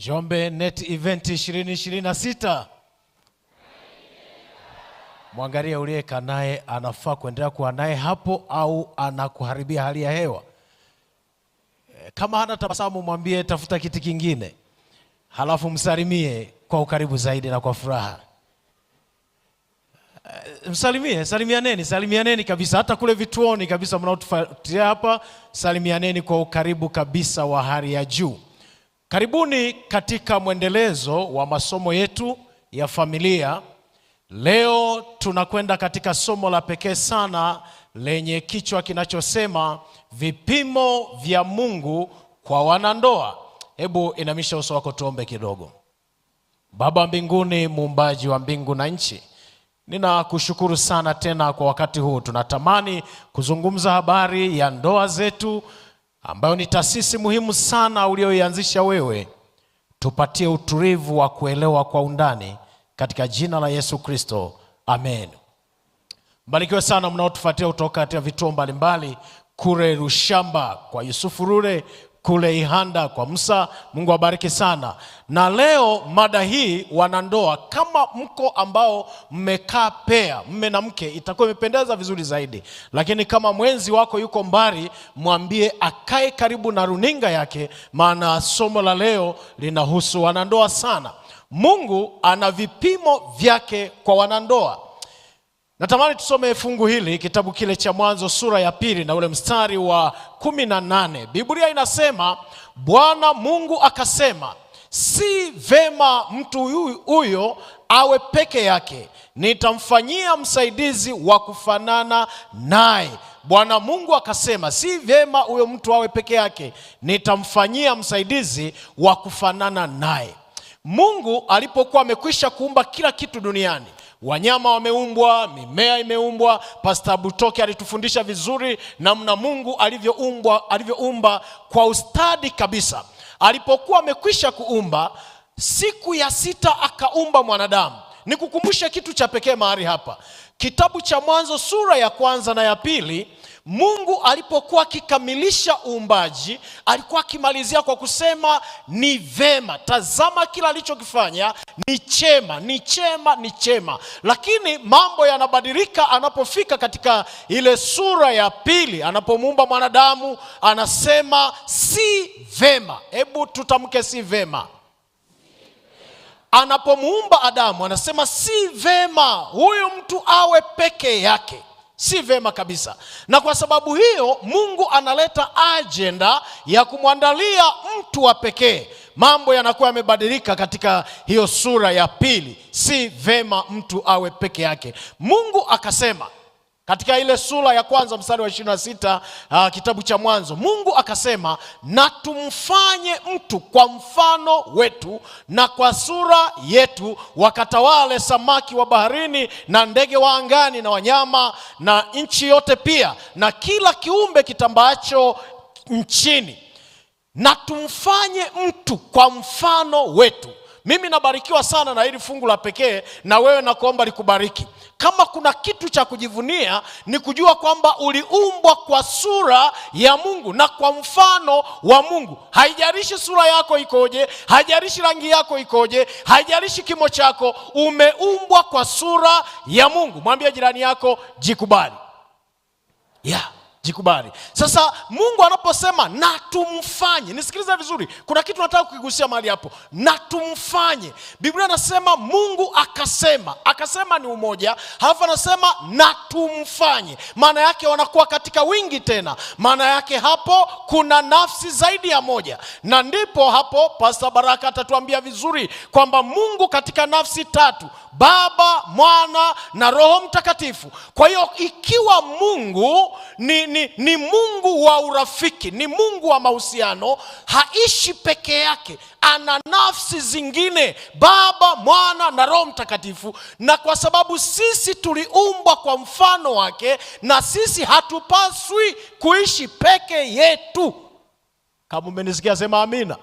Njombe Net Event 2026. Mwangalia uliyeka naye anafaa kuendelea kuwa naye hapo au anakuharibia hali ya hewa. Kama hana tabasamu mwambie tafuta kiti kingine. Halafu msalimie kwa ukaribu zaidi na kwa furaha. Salimianeni kabisa, hata kule vituoni kabisa mnaotufuatilia hapa, salimianeni kwa ukaribu kabisa wa hali ya juu. Karibuni katika mwendelezo wa masomo yetu ya familia. Leo tunakwenda katika somo la pekee sana lenye kichwa kinachosema vipimo vya Mungu kwa wanandoa. Hebu inamisha uso wako tuombe kidogo. Baba mbinguni, muumbaji wa mbingu na nchi, ninakushukuru sana tena kwa wakati huu. Tunatamani kuzungumza habari ya ndoa zetu, ambayo ni taasisi muhimu sana ulioianzisha wewe. Tupatie utulivu wa kuelewa kwa undani katika jina la Yesu Kristo, amen. Mbarikiwe sana mnaotufuatia kutoka katika vituo mbalimbali, kule Rushamba kwa Yusufu Rure, kule Ihanda kwa Musa. Mungu abariki sana. Na leo mada hii wanandoa, kama mko ambao mmekaa pea mme na mke, itakuwa imependeza vizuri zaidi. Lakini kama mwenzi wako yuko mbali, mwambie akae karibu na runinga yake, maana somo la leo linahusu wanandoa sana. Mungu ana vipimo vyake kwa wanandoa. Natamani tusome fungu hili, kitabu kile cha Mwanzo sura ya 2 na ule mstari wa 18. Biblia inasema, Bwana Mungu akasema, si vema mtu huyo awe peke yake, nitamfanyia msaidizi wa kufanana naye. Bwana Mungu akasema, si vema huyo mtu awe peke yake, nitamfanyia msaidizi wa kufanana naye. Mungu alipokuwa amekwisha kuumba kila kitu duniani, wanyama wameumbwa, mimea imeumbwa. Pastor Butoke alitufundisha vizuri namna Mungu alivyoumba kwa ustadi kabisa. Alipokuwa amekwisha kuumba, siku ya 6 akaumba mwanadamu. Nikukumbushe kitu cha pekee mahali hapa. Kitabu cha Mwanzo sura ya 1 na ya 2, Mungu alipokuwa akikamilisha uumbaji, alikuwa akimalizia kwa kusema ni vema. Tazama kila alichokifanya ni chema, ni chema, ni chema. Lakini mambo yanabadilika anapofika katika ile sura ya 2, anapomuumba mwanadamu, anasema si vema. Hebu tutamke si vema. Anapomuumba Adamu anasema si vema huyu mtu awe peke yake. Si vema kabisa. Na kwa sababu hiyo Mungu analeta agenda ya kumwandalia mtu wa pekee. Mambo yanakuwa yamebadilika katika hiyo sura ya 2. Si vema mtu awe peke yake. Mungu akasema katika ile sura ya 1 mstari wa 26, kitabu cha Mwanzo, Mungu akasema, na tumfanye mtu kwa mfano wetu na kwa sura yetu, wakatawale samaki wa baharini na ndege wa angani na wanyama na nchi yote pia na kila kiumbe kitambaacho nchini. Na tumfanye mtu kwa mfano wetu. Mimi nabarikiwa sana na hili fungu la pekee, na wewe nakuomba likubariki. Kama kuna kitu cha kujivunia ni kujua kwamba uliumbwa kwa sura ya Mungu na kwa mfano wa Mungu. Haijalishi sura yako ikoje, haijalishi rangi yako ikoje, haijalishi kimo chako, umeumbwa kwa sura ya Mungu. Mwambie jirani yako, jikubali. Jikubali. Sasa Mungu anaposema na tumfanye, nisikilize vizuri, kuna kitu nataka kukigusia mahali hapo. Na tumfanye, Biblia inasema Mungu akasema ni umoja, halafu anasema na tumfanye. Maana yake wanakuwa katika wingi tena. Maana yake hapo kuna nafsi zaidi ya moja. Na ndipo hapo Pastor Baraka atatuambia vizuri kwamba Mungu katika nafsi 3, Baba, Mwana na Roho Mtakatifu. Kwa hiyo ikiwa Mungu ni Mungu wa urafiki, ni Mungu wa mahusiano, haishi peke yake, ana nafsi zingine, Baba, Mwana na Roho Mtakatifu. Na kwa sababu sisi tuliumbwa kwa mfano wake, na sisi hatupaswi kuishi peke yetu. Kama umenisikia sema amina.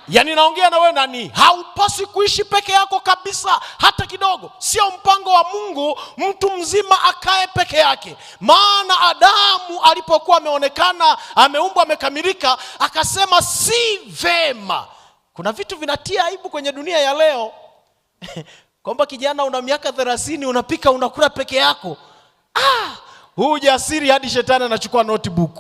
Yaani naongea na wewe nani, haupaswi kuishi peke yako kabisa hata kidogo. Sio mpango wa Mungu mtu mzima akae peke yake. Maana Adamu alipokuwa ameonekana ameumbwa amekamilika, akasema si vema Kuna vitu vinatia aibu kwenye dunia ya leo. Kwamba kijana una miaka 30 unapika unakula peke yako. Huu ujasiri hadi shetani anachukua notebook.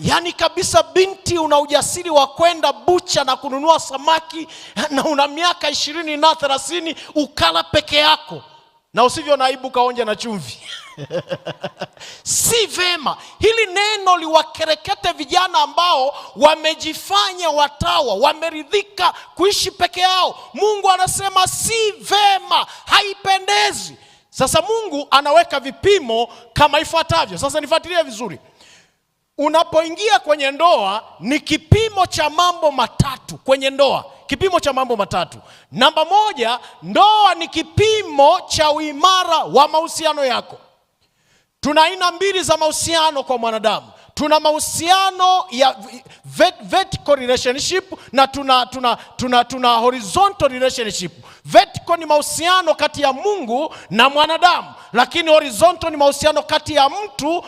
Yaani kabisa binti una ujasiri wa kwenda bucha na kununua samaki na una miaka 20 na 30 ukala peke yako. Na usivyo na aibu kaonja na chumvi. Si vema. Hili neno liwakerekete vijana ambao wamejifanya watawa, wameridhika kuishi peke yao. Mungu anasema si vema, haipendezi. Sasa Mungu anaweka vipimo kama ifuatavyo. Sasa nifuatilie vizuri. Unapoingia kwenye ndoa ni kipimo cha mambo matatu kwenye ndoa. Kipimo cha mambo matatu. Namba 1, ndoa ni kipimo cha uimara wa mahusiano yako. Tuna aina 2 za mahusiano kwa mwanadamu. Tuna mahusiano ya vertical relationship na tuna horizontal relationship. Vertical ni mahusiano kati ya Mungu na mwanadamu, lakini horizontal ni mahusiano kati ya mtu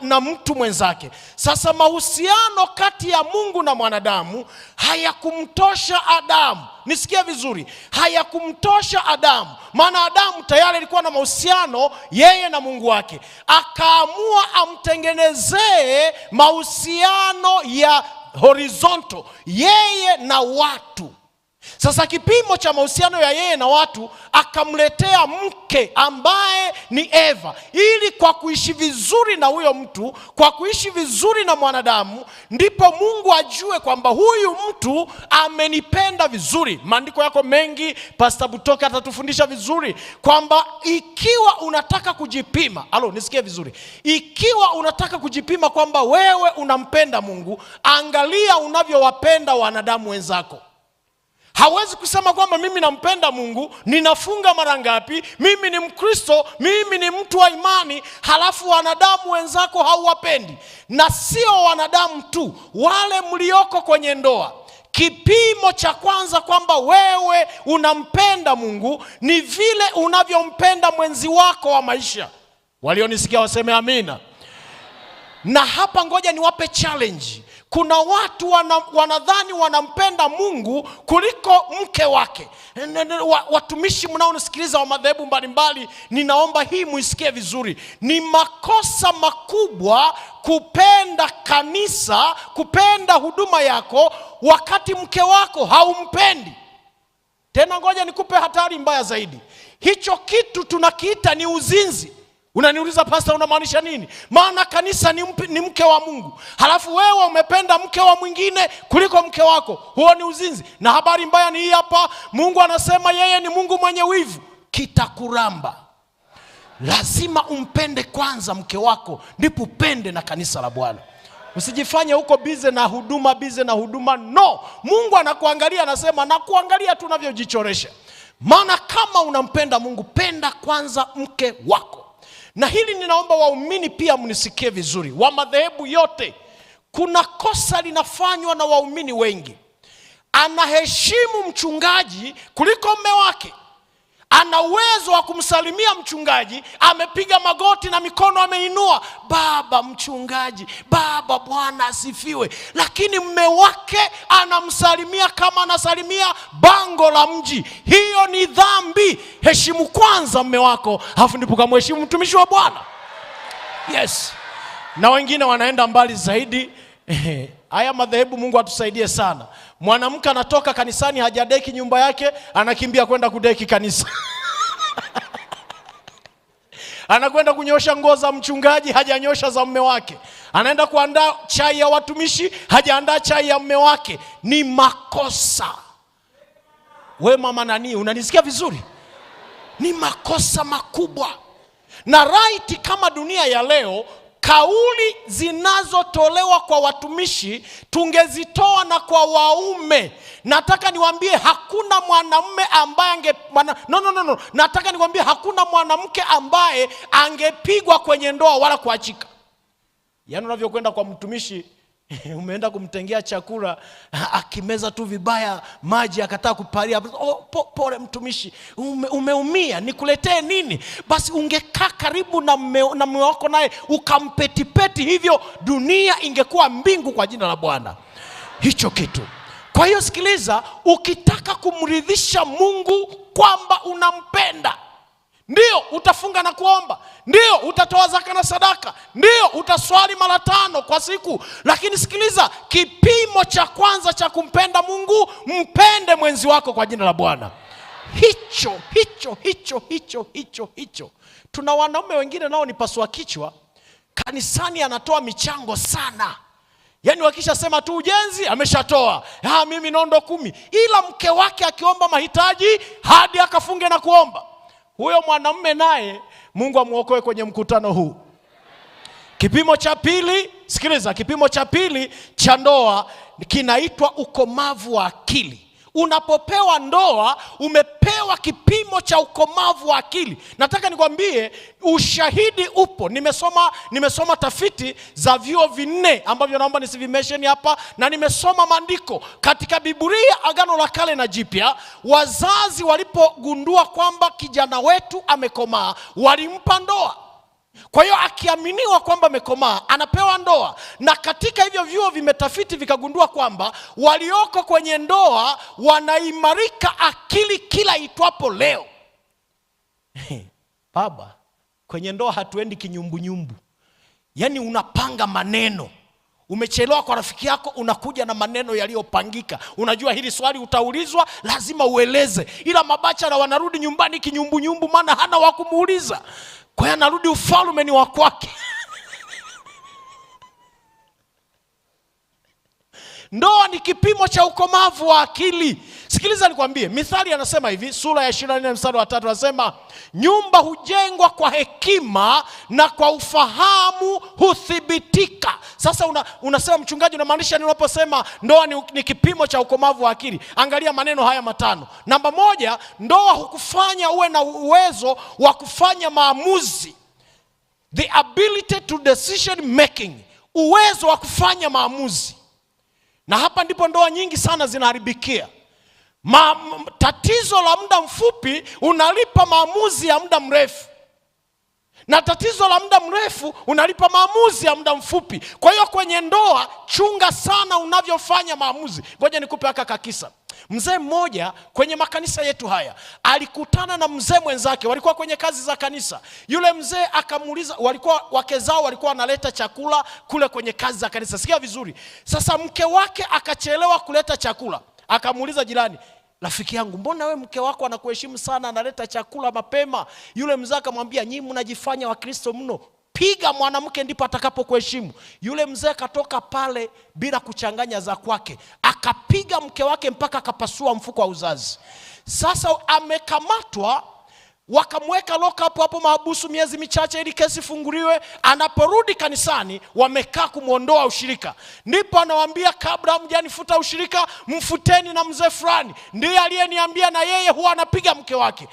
na mtu mwenzake. Sasa mahusiano kati ya Mungu na mwanadamu hayakumtosha Adamu. Nisikie vizuri, hayakumtosha Adamu. Maana Adamu tayari alikuwa na mahusiano yeye na Mungu wake. Akaamua amtengenezee mahusiano ya horizontal, yeye na watu. Sasa kipimo cha mahusiano ya yeye na watu akamletea mke ambaye ni Eva, ili kwa kuishi vizuri na huyo mtu, kwa kuishi vizuri na mwanadamu, ndipo Mungu ajue kwamba huyu mtu amenipenda vizuri. Maandiko yako mengi, Pastor Butoka atatufundisha vizuri kwamba ikiwa unataka kujipima, nisikie vizuri, ikiwa unataka kujipima kwamba wewe unampenda Mungu, angalia unavyowapenda wanadamu wenzako. Hawezi kusema kwamba mimi nampenda Mungu, ninafunga mara ngapi, mimi ni Mkristo, mimi ni mtu wa imani, halafu wanadamu wenzako hauwapendi. Na sio wanadamu tu, wale mlioko kwenye ndoa. Kipimo cha kwanza kwamba wewe unampenda Mungu ni vile unavyompenda mwenzi wako wa maisha. Walionisikia waseme amina. Na hapa ngoja niwape challenge. Kuna watu wanadhani wanampenda Mungu kuliko mke wake. Watumishi mnaonisikiliza wa madhehebu mbalimbali, ninaomba hii muisikie vizuri. Ni makosa makubwa kupenda kanisa, kupenda huduma yako wakati mke wako haumpendi. Tena ngoja nikupe hatari mbaya zaidi. Hicho kitu tunakiita ni uzinzi. Unaniuliza, pastor, unamaanisha nini? Maana kanisa ni mke wa Mungu, halafu wewe umependa mke wa mwingine kuliko mke wako. Huo ni uzinzi. Na habari mbaya ni hii hapa. Mungu anasema yeye ni Mungu mwenye wivu, kitakuramba. Lazima umpende kwanza mke wako, ndipo upende na kanisa la Bwana. Usijifanye huko bize na huduma. No, Mungu anakuangalia, anasema nakuangalia tunavyojichoresha. Maana kama unampenda Mungu, penda kwanza mke wako. Na hili ninaomba waumini pia mnisikie vizuri, wa madhehebu yote. Kuna kosa linafanywa na waumini wengi. Anaheshimu mchungaji kuliko mume wake. Ana uwezo wa kumsalimia mchungaji, amepiga magoti na mikono ameinua, baba mchungaji, baba Bwana asifiwe. Lakini mume wake anamsalimia kama anasalimia bango la mji. Hiyo ni dhambi. Heshimu kwanza mume wako, alafu ndipo kamheshimu mtumishi wa Bwana. Yes. Na wengine wanaenda mbali zaidi. Haya madhehebu, Mungu atusaidie sana. Mwanamke anatoka kanisani, hajadeki nyumba yake, anakimbia kwenda kudeki kanisa. Anakwenda kunyosha nguo za mchungaji, hajanyosha za mume wake. Anaenda kuandaa chai ya watumishi, hajaandaa chai ya mume wake. Ni makosa. We mama nani, unanisikia vizuri? Ni makosa makubwa. Na right, kama dunia ya leo, kauli zinazotolewa kwa watumishi tungezitoa na kwa waume. Nataka niwaambie hakuna mwanamume ambaye nataka niwaambie hakuna mwanamke ambaye angepigwa kwenye ndoa wala kuachika. Yaani unavyokwenda kwa mtumishi, umeenda kumtengea chakula, akimeza tu vibaya maji akataa kuparia, pole mtumishi, umeumia, nikuletee nini? Basi ungekaa karibu na mume wako naye ukampetipeti, hivyo dunia ingekuwa mbingu kwa jina la Bwana. Hicho kitu. Kwa hiyo sikiliza, ukitaka kumridhisha Mungu kwamba unampenda, ndio utafunga na kuomba, ndio utatoa zaka na sadaka, ndio utaswali mara 5 kwa siku. Lakini sikiliza, kipimo cha kwanza cha kumpenda Mungu, mpende mwenzi wako kwa jina la Bwana. Hicho. Tuna wanaume wengine nao ni pasua kichwa. Kanisani anatoa michango sana. Yaani wakisha sema tu ujenzi ameshatoa. Mimi nondo 10. Ila mke wake akiomba mahitaji hadi akafunge na kuomba. Huyo mwanamume naye Mungu amuokoe kwenye mkutano huu. Kipimo cha pili, sikiliza, kipimo cha pili cha ndoa kinaitwa ukomavu wa akili. Unapopewa ndoa, umepewa kipimo cha ukomavu wa akili. Nataka nikwambie, ushahidi upo. Nimesoma tafiti za vyuo 4 ambavyo naomba nisivimention hapa, na nimesoma maandiko katika Biblia, Agano la Kale na Jipya. Wazazi walipogundua kwamba kijana wetu amekomaa, walimpa ndoa. Kwa hiyo akiaminiwa kwamba amekomaa, anapewa ndoa. Na katika hivyo vyuo vimetafiti vikagundua kwamba walioko kwenye ndoa wanaimarika akili kila itwapo leo. Baba, kwenye ndoa hatuendi kinyumbunyumbu. Yaani unapanga maneno. Umechelewa kwa rafiki yako, unakuja na maneno yaliyopangika. Unajua hili swali utaulizwa, lazima ueleze. Ila mabachara wanarudi nyumbani kinyumbunyumbu, maana hana wa kumuuliza. Kwa hiyo anarudi ufalme ni wa kwake. Ndoa ni kipimo cha ukomavu wa akili. Sikiliza nikwambie, Mithali anasema hivi, sura ya 24 mstari wa 3 anasema, nyumba hujengwa kwa hekima na kwa ufahamu huthibitika. Sasa unasema mchungaji, unamaanisha ni unaposema ndoa ni kipimo cha ukomavu wa akili? Angalia maneno haya 5. Namba 1, ndoa hukufanya uwe na uwezo wa kufanya maamuzi. The ability to decision making. Uwezo wa kufanya maamuzi. Na hapa ndipo ndoa nyingi sana zinaharibikia. Tatizo la muda mfupi unalipa maamuzi ya muda mrefu. Na tatizo la muda mrefu unalipa maamuzi ya muda mfupi. Kwa hiyo kwenye ndoa, chunga sana unavyofanya maamuzi. Ngoja nikupe haka kakisa. Mzee mmoja kwenye makanisa yetu haya alikutana na mzee mwenzake, walikuwa kwenye kazi za kanisa. Yule mzee akamuuliza, wake zao walikuwa wanaleta chakula kule kwenye kazi za kanisa. Sikia vizuri. Sasa mke wake akachelewa kuleta chakula. Akamuuliza jirani, rafiki yangu, mbona wewe mke wako anakuheshimu sana, analeta chakula mapema? Yule mzee akamwambia, nyinyi mnajifanya Wakristo mno. Piga mwanamke ndipo atakapokuheshimu. Yule mzee akatoka pale bila kuchanganya za kwake, akapiga mke wake mpaka akapasua mfuko wa uzazi. Sasa amekamatwa, wakamweka lock up hapo mahabusu miezi michache ili kesi funguliwe. Anaporudi kanisani, wamekaa kumuondoa ushirika. Ndipo anawaambia, kabla mjanifuta ushirika, mfuteni na mzee fulani, ndiye aliyeniambia na yeye huwa anapiga mke wake.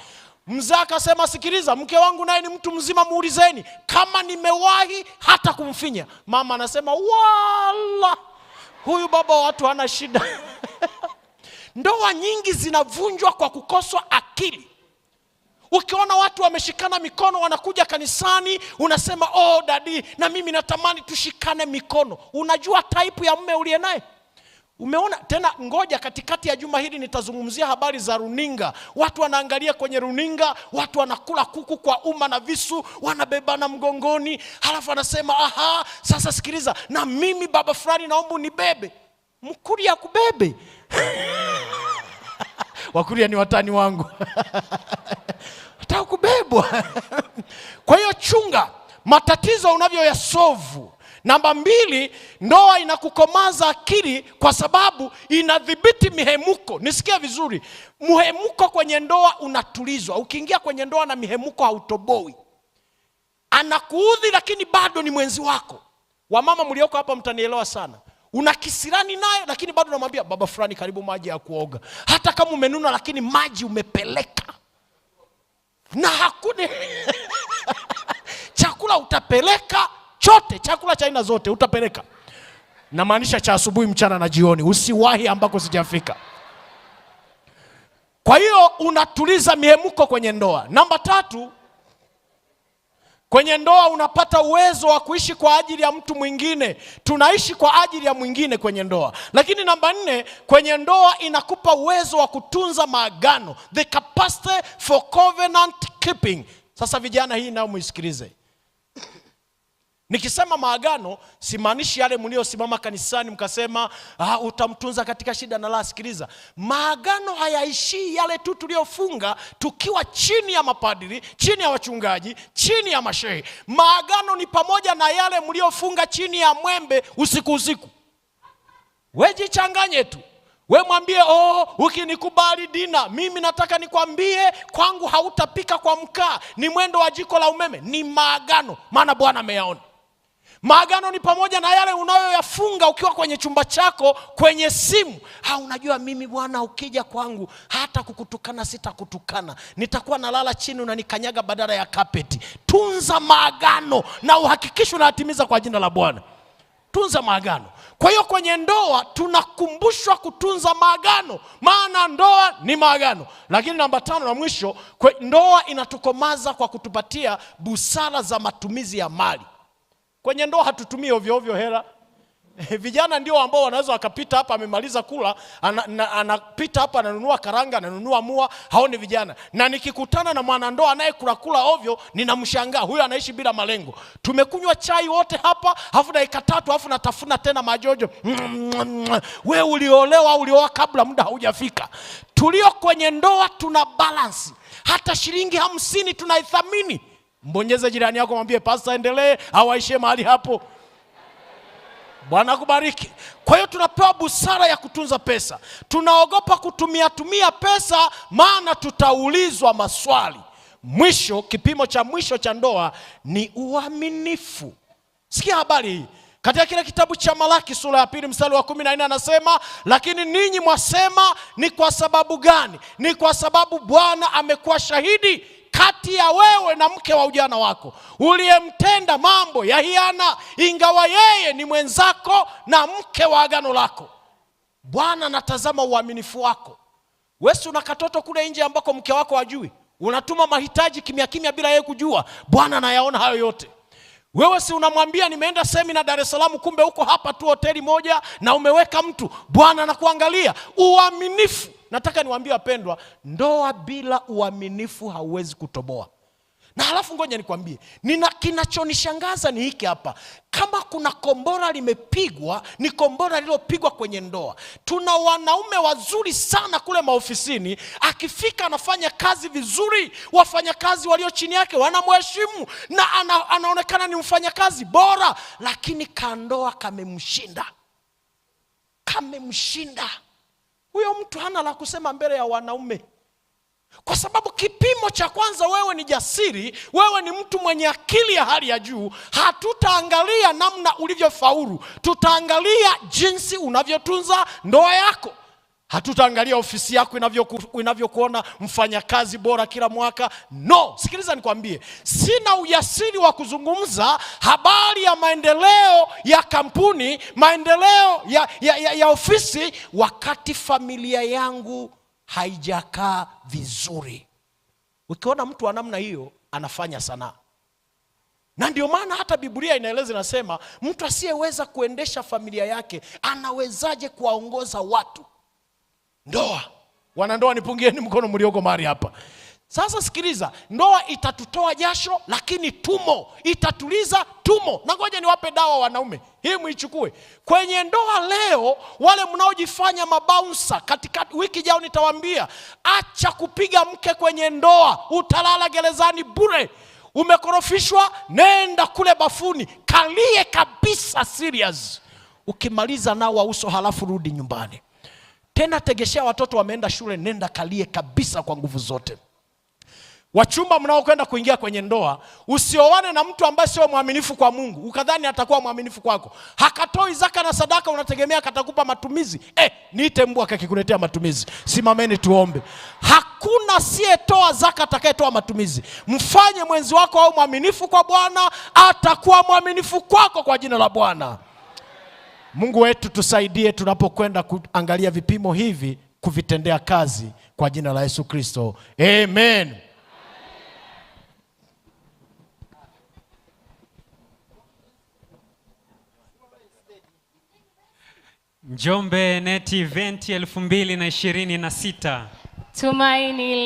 Mzee akasema, sikiliza, mke wangu naye ni mtu mzima, muulizeni kama nimewahi hata kumfinya. Mama anasema, wala huyu baba wa watu hana shida. Ndoa nyingi zinavunjwa kwa kukoswa akili. Ukiona watu wameshikana mikono wanakuja kanisani, unasema, oh dadi, na mimi natamani tushikane mikono. Unajua type ya mume uliye naye? Umeona? Tena ngoja, katikati ya juma hili nitazungumzia habari za runinga. Watu wanaangalia kwenye runinga, watu wanakula kuku kwa uma na visu, wanabebana mgongoni. Halafu anasema, aha, sasa sikiliza, na mimi baba fulani naomba unibebe. Mkuria kubebe. Wakuria ni watani wangu. Nataka kubebwa. Kwa hiyo chunga matatizo unavyoyasolve. Namba 2, ndoa inakukomaza akili kwa sababu inadhibiti mihemuko. Nisikia vizuri. Muhemuko kwenye ndoa unatulizwa. Ukiingia kwenye ndoa na mihemuko hautoboi. Anakuudhi lakini bado ni mwenzi wako. Wamama mlioko hapa mtanielewa sana. Una kisirani naye lakini bado unamwambia, baba fulani karibu maji ya kuoga. Hata kama umenuna lakini maji umepeleka. Na hakuna chakula utapeleka. Chote, chakula cha aina zote utapeleka. Na maanisha cha asubuhi, mchana na jioni. Usiwahi ambako sijafika. Kwa hiyo unatuliza mihemuko kwenye ndoa. Namba 3, Kwenye ndoa unapata uwezo wa kuishi kwa ajili ya mtu mwingine. Tunaishi kwa ajili ya mwingine kwenye ndoa. Lakini namba 4, kwenye ndoa inakupa uwezo wa kutunza maagano. The capacity for covenant keeping. Sasa vijana, hii nao muisikilize. Nikisema maagano, simaanishi yale mliosimama kanisani mkasema utamtunza katika shida na raha. Sikiliza, maagano hayaishi yale tu tuliofunga tukiwa chini ya mapadiri, chini ya wachungaji, chini ya mashehe. Maagano ni pamoja na yale mliofunga chini ya mwembe usiku. Wewe jichanganye tu. We mwambie, ukinikubali Dina, mimi nataka nikwambie kwangu hautapika kwa mkaa, ni mwendo wa jiko la umeme. Ni maagano, maana Bwana ameyaona. Maagano ni pamoja na yale unayoyafunga ukiwa kwenye chumba chako, kwenye simu. Unajua mimi Bwana ukija kwangu hata kukutukana sitakutukana. Nitakuwa nalala chini unanikanyaga badala ya kapeti. Tunza maagano na uhakikishe unatimiza kwa jina la Bwana. Tunza maagano. Kwa hiyo kwenye ndoa tunakumbushwa kutunza maagano, maana ndoa ni maagano. Lakini namba 5 na mwisho, ndoa inatukomaza kwa kutupatia busara za matumizi ya mali. Kwenye ndoa hatutumii ovyo ovyo hela. Vijana ndio ambao wanaweza wakapita hapa amemaliza kula, anapita hapa ananunua karanga, ananunua mua. Hao ni vijana. Na nikikutana na mwanandoa anayekula ovyo, ninamshangaa, huyu anaishi bila malengo. Tumekunywa chai wote hapa, alafu dakika 3 alafu natafuna tena majojo. Wewe uliolewa au ulioa kabla muda haujafika. Tulio kwenye ndoa tuna balance. Hata shilingi 50 tunaithamini. Mbonyeze jirani yako, mwambie pastor endelee au aishe mahali hapo. Bwana kubariki. Kwa hiyo tunapewa busara ya kutunza pesa. Tunaogopa kutumia pesa, maana tutaulizwa maswali. Mwisho, kipimo cha mwisho cha ndoa ni uaminifu. Sikia habari hii. Katika kile kitabu cha Malaki sura ya 2 mstari wa 14 anasema, lakini ninyi mwasema ni kwa sababu gani? Ni kwa sababu Bwana amekuwa shahidi kati ya wewe na mke wa ujana wako, uliyemtenda mambo ya hiana, ingawa yeye ni mwenzako na mke wa agano lako. Bwana anatazama uaminifu wako. Wewe una katoto kule nje ambako mke wako hajui, unatuma mahitaji kimya kimya bila yeye kujua. Bwana anayaona hayo yote. Wewe si unamwambia nimeenda semina Dar es Salaam, kumbe uko hapa tu hoteli moja na umeweka mtu. Bwana anakuangalia. Uaminifu. Nataka niwaambie wapendwa, ndoa bila uaminifu hauwezi kutoboa. Na halafu ngoja nikwambie, kinachonishangaza ni hiki hapa. Kama kuna kombora limepigwa, ni kombora lililopigwa kwenye ndoa. Tuna wanaume wazuri sana kule maofisini, akifika anafanya kazi vizuri, wafanyakazi walio chini yake wanamheshimu na anaonekana ni mfanyakazi bora, lakini kandoa kamemshinda. Huyo mtu hana la kusema mbele ya wanaume. Kwa sababu kipimo cha kwanza, wewe ni jasiri, wewe ni mtu mwenye akili ya hali ya juu. Hatutaangalia namna ulivyofaulu, tutaangalia jinsi unavyotunza ndoa yako. Hatutaangalia ofisi yako inavyokuona mfanyakazi bora kila mwaka. No, sikiliza nikwambie, sina ujasiri wa kuzungumza habari ya maendeleo ya kampuni, maendeleo ya ofisi, wakati familia yangu haijakaa vizuri. Ukiona mtu wa namna hiyo anafanya sanaa. Na ndio maana hata Biblia inaeleza, inasema mtu asiyeweza kuendesha familia yake anawezaje kuwaongoza watu? Ndoa. Wanandoa nipungieni mkono mlioko mahali hapa. Sasa sikiliza, ndoa itatutoa jasho, lakini itatuliza tumo. Na ngoja niwape dawa wanaume, hii muichukue. Kwenye ndoa leo, wale mnaojifanya mabouncer, katika wiki jao nitawaambia, acha kupiga mke kwenye ndoa, utalala gerezani bure. Umekorofishwa, nenda kule bafuni, kalie kabisa serious. Ukimaliza nao wa uso, halafu rudi nyumbani. Tena tegeshea watoto wameenda shule, nenda kalie kabisa kwa nguvu zote. Wachumba mnaokwenda kuingia kwenye ndoa, usioane na mtu ambaye sio mwaminifu kwa Mungu ukadhani atakuwa mwaminifu kwako. Hakatoi zaka na sadaka, unategemea katakupa matumizi. Niite mbwa akikuletea matumizi. Simameni tuombe. Hakuna asiyetoa zaka atakayetoa matumizi. Mfanye mwenzi wako au mwaminifu kwa Bwana, atakuwa mwaminifu kwako kwa jina la Bwana. Mungu wetu tusaidie tunapokwenda kuangalia vipimo hivi, kuvitendea kazi kwa jina la Yesu Kristo. Amen. Njombe Net Event 2026. Tumaini